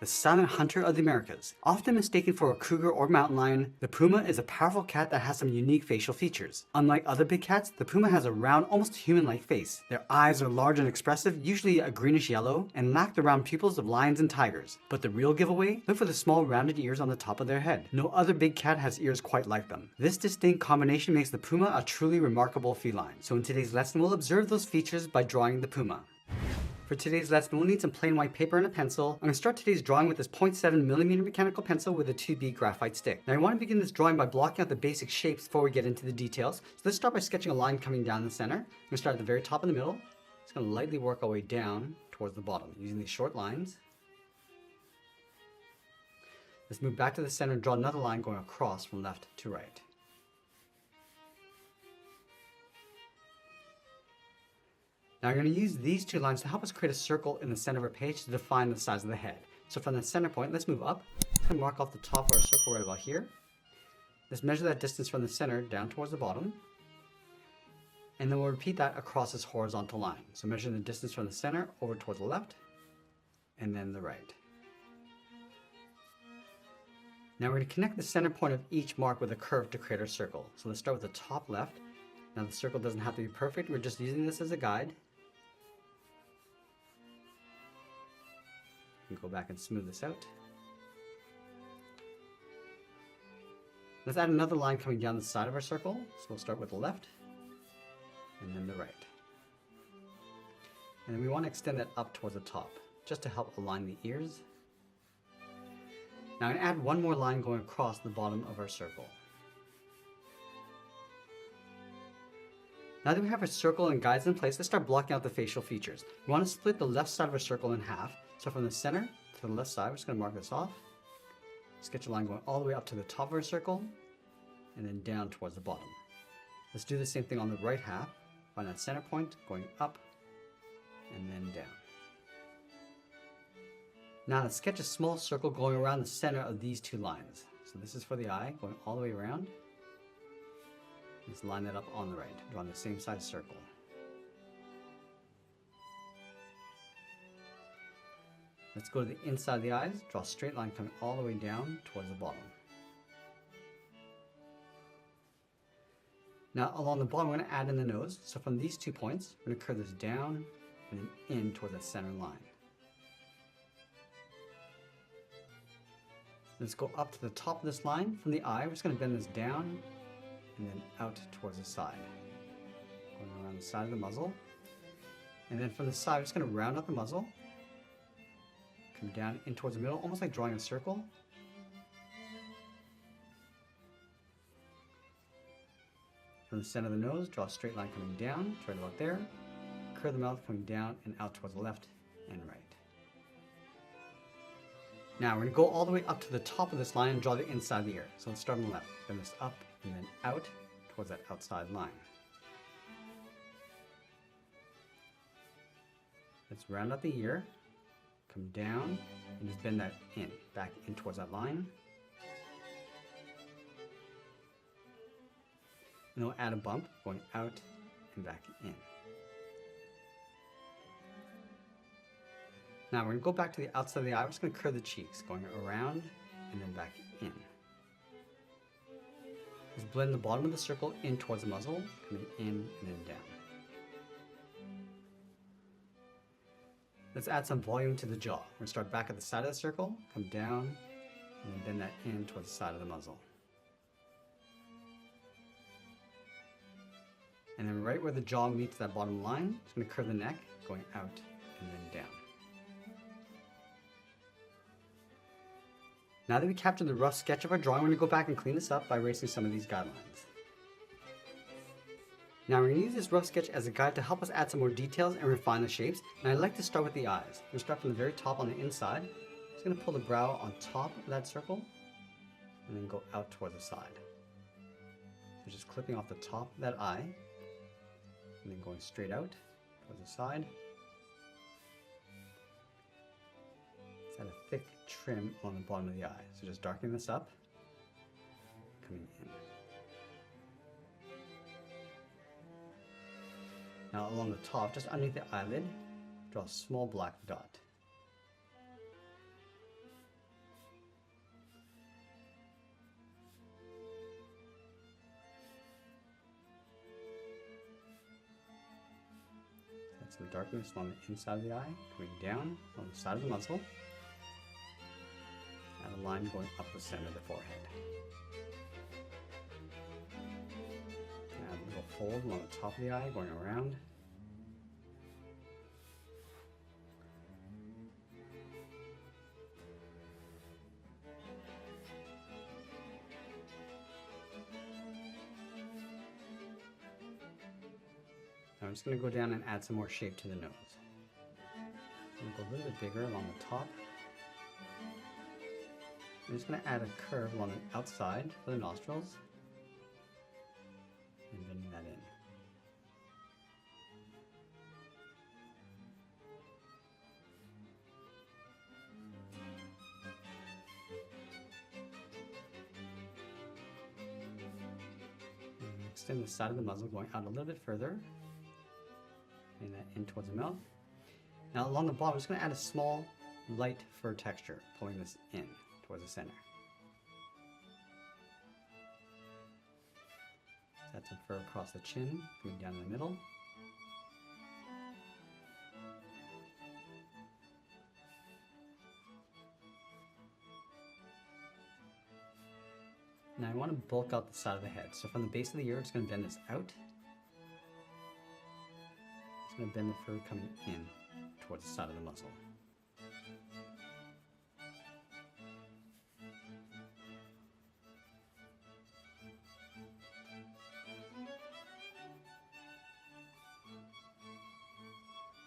The silent hunter of the Americas. Often mistaken for a cougar or mountain lion, the puma is a powerful cat that has some unique facial features. Unlike other big cats, the puma has a round, almost human-like face. Their eyes are large and expressive, usually a greenish yellow, and lack the round pupils of lions and tigers. But the real giveaway? Look for the small rounded ears on the top of their head. No other big cat has ears quite like them. This distinct combination makes the puma a truly remarkable feline. So in today's lesson, we'll observe those features by drawing the puma. For today's lesson, we'll need some plain white paper and a pencil. I'm going to start today's drawing with this 0.7mm mechanical pencil with a 2B graphite stick. Now I want to begin this drawing by blocking out the basic shapes before we get into the details. So let's start by sketching a line coming down the center. I'm going to start at the very top in the middle. It's going to lightly work our way down towards the bottom using these short lines. Let's move back to the center and draw another line going across from left to right. Now I'm going to use these two lines to help us create a circle in the center of our page to define the size of the head. So from the center point, let's move up. Let's kind of mark off the top of our circle right about here. Let's measure that distance from the center down towards the bottom. And then we'll repeat that across this horizontal line. So measure the distance from the center over towards the left and then the right. Now we're going to connect the center point of each mark with a curve to create our circle. So let's start with the top left. Now the circle doesn't have to be perfect. We're just using this as a guide. Go back and smooth this out. Let's add another line coming down the side of our circle. So we'll start with the left and then the right. And then we want to extend that up towards the top, just to help align the ears. Now I'm going to add one more line going across the bottom of our circle. Now that we have our circle and guides in place, let's start blocking out the facial features. We want to split the left side of our circle in half. So from the center to the left side, we're just going to mark this off. Sketch a line going all the way up to the top of our circle, and then down towards the bottom. Let's do the same thing on the right half. Find that center point, going up, and then down. Now let's sketch a small circle going around the center of these two lines. So this is for the eye, going all the way around. Let's line that up on the right, drawing the same size circle. Let's go to the inside of the eyes, draw a straight line coming all the way down towards the bottom. Now along the bottom, we're going to add in the nose. So from these 2 points, we're going to curve this down and then in towards that center line. Let's go up to the top of this line. From the eye, we're just going to bend this down and then out towards the side. Going around the side of the muzzle. And then from the side, we're just going to round out the muzzle. Come down in towards the middle, almost like drawing a circle. From the center of the nose, draw a straight line coming down, right about there. Curve the mouth coming down and out towards the left and right. Now we're going to go all the way up to the top of this line and draw the inside of the ear. So let's start on the left, bend this up and then out towards that outside line. Let's round out the ear. Come down and just bend that in, back in towards that line. And we'll add a bump going out and back in. Now we're going to go back to the outside of the eye. We're just going to curve the cheeks, going around and then back in. Just blend the bottom of the circle in towards the muzzle, coming in and then down. Let's add some volume to the jaw. We're going to start back at the side of the circle, come down, and then bend that in towards the side of the muzzle. And then right where the jaw meets that bottom line, just going to curve the neck, going out and then down. Now that we captured the rough sketch of our drawing, we're going to go back and clean this up by erasing some of these guidelines. Now we're going to use this rough sketch as a guide to help us add some more details and refine the shapes. And I'd like to start with the eyes. We're going to start from the very top on the inside. Just going to pull the brow on top of that circle and then go out toward the side. So just clipping off the top of that eye and then going straight out towards the side. Let's add a thick trim on the bottom of the eye. So just darkening this up, coming in. Now along the top, just underneath the eyelid, draw a small black dot. some darkness along the inside of the eye, coming down on the side of the muzzle, and a line going up the center of the forehead. Add a little fold along the top of the eye, going around. Now I'm just going to go down and add some more shape to the nose. Go a little bit bigger along the top. I'm just going to add a curve along the outside for the nostrils and bending that in. And extend the side of the muzzle going out a little bit further. Bring that in towards the mouth. Now along the bottom, I'm just going to add a small light fur texture, pulling this in towards the center. Add some fur across the chin, coming down in the middle. Now I want to bulk out the side of the head. So from the base of the ear, it's going to bend this out. It's going to bend the fur coming in towards the side of the muzzle.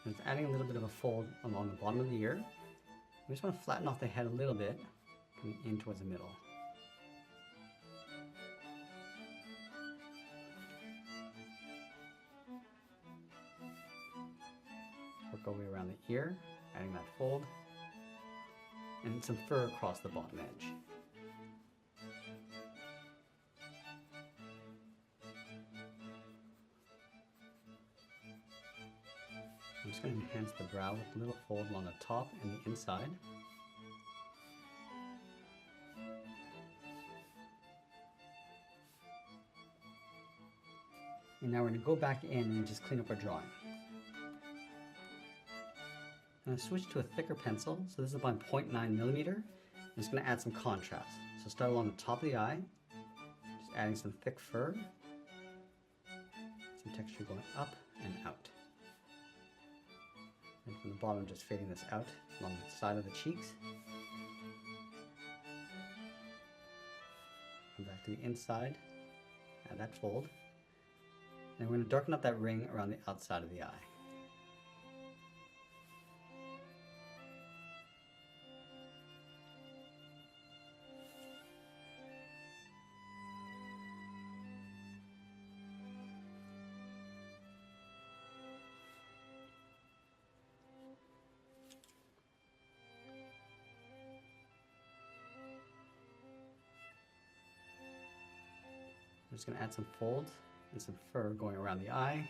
And it's adding a little bit of a fold along the bottom of the ear. We just want to flatten off the head a little bit, coming in towards the middle. Work our way around the ear, adding that fold, and some fur across the bottom edge. I'm just going to enhance the brow with a little fold along the top and the inside. And now we're going to go back in and just clean up our drawing. I'm going to switch to a thicker pencil, so this is about 0.9 millimeter. I'm just going to add some contrast. So start along the top of the eye, just adding some thick fur, some texture going up and out. And from the bottom, just fading this out along the side of the cheeks. Come back to the inside, add that fold. And we're going to darken up that ring around the outside of the eye. I'm just going to add some folds and some fur going around the eye.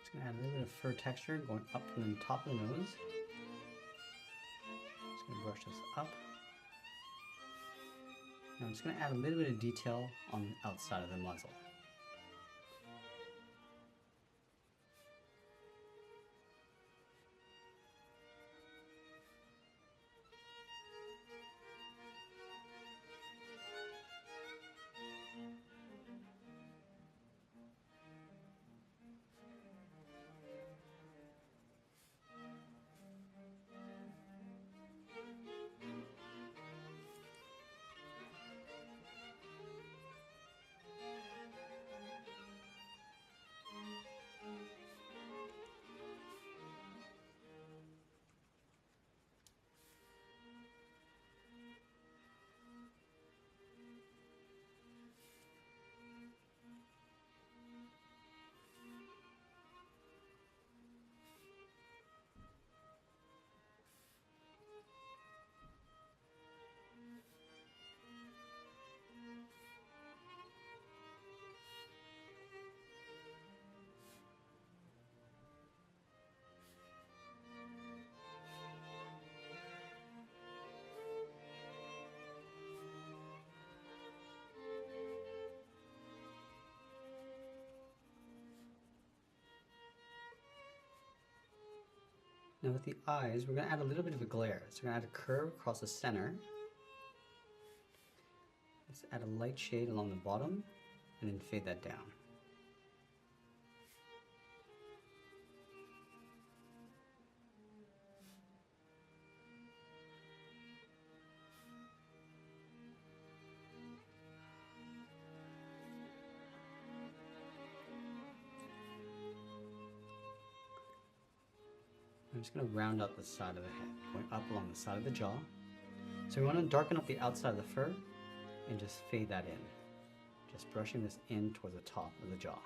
Just going to add a little bit of fur texture going up from the top of the nose. Just going to brush this up. Now I'm just going to add a little bit of detail on the outside of the muzzle. Now with the eyes, we're going to add a little bit of a glare. So we're going to add a curve across the center. Let's add a light shade along the bottom and then fade that down. I'm just going to round out the side of the head, going up along the side of the jaw. So we want to darken up the outside of the fur and just fade that in. Just brushing this in towards the top of the jaw.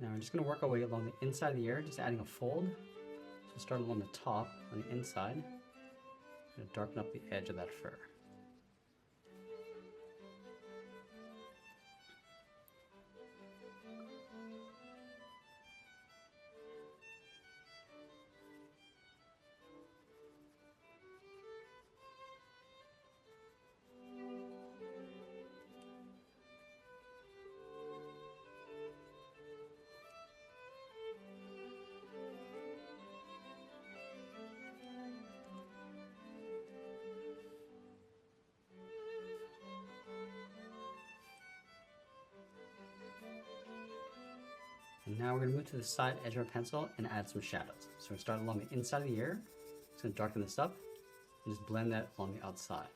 Now we're just going to work our way along the inside of the ear, just adding a fold. So start along the top, on the inside, and darken up the edge of that fur. And now we're going to move to the side edge of our pencil and add some shadows. So we're going to start along the inside of the ear. Just going to darken this up and just blend that along the outside.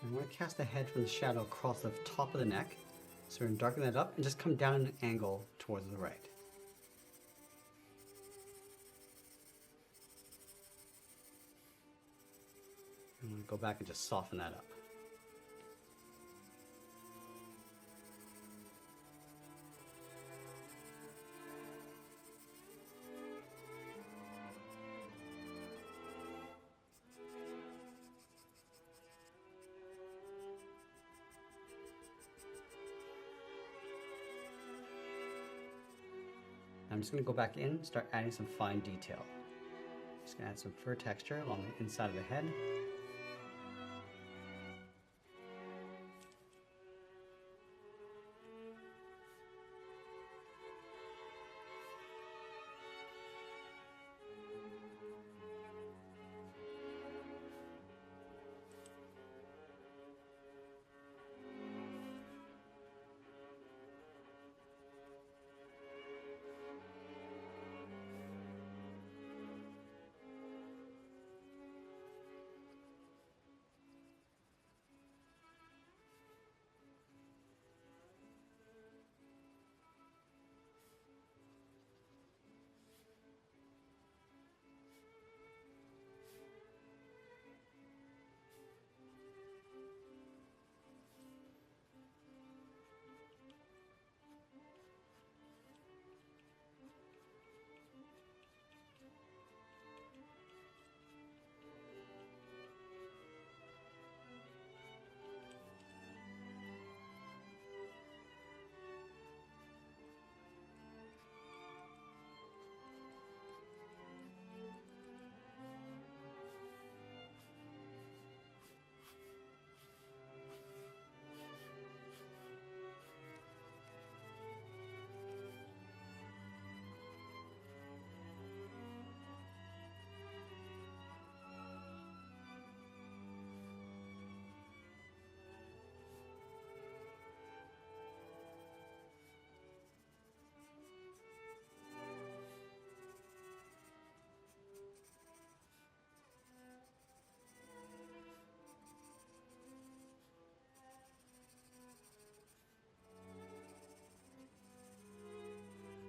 I'm going to cast the head from the shadow across the top of the neck. So we're going to darken that up and just come down at an angle towards the right. I'm going to go back and just soften that up. I'm just gonna go back in, start adding some fine detail. Just gonna add some fur texture along the inside of the head.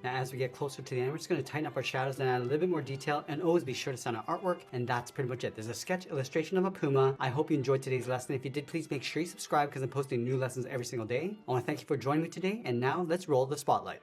Now as we get closer to the end, we're just going to tighten up our shadows and add a little bit more detail, and always be sure to sign our artwork, and that's pretty much it. There's a sketch illustration of a puma. I hope you enjoyed today's lesson. If you did, please make sure you subscribe because I'm posting new lessons every single day. I want to thank you for joining me today, and now let's roll the spotlight.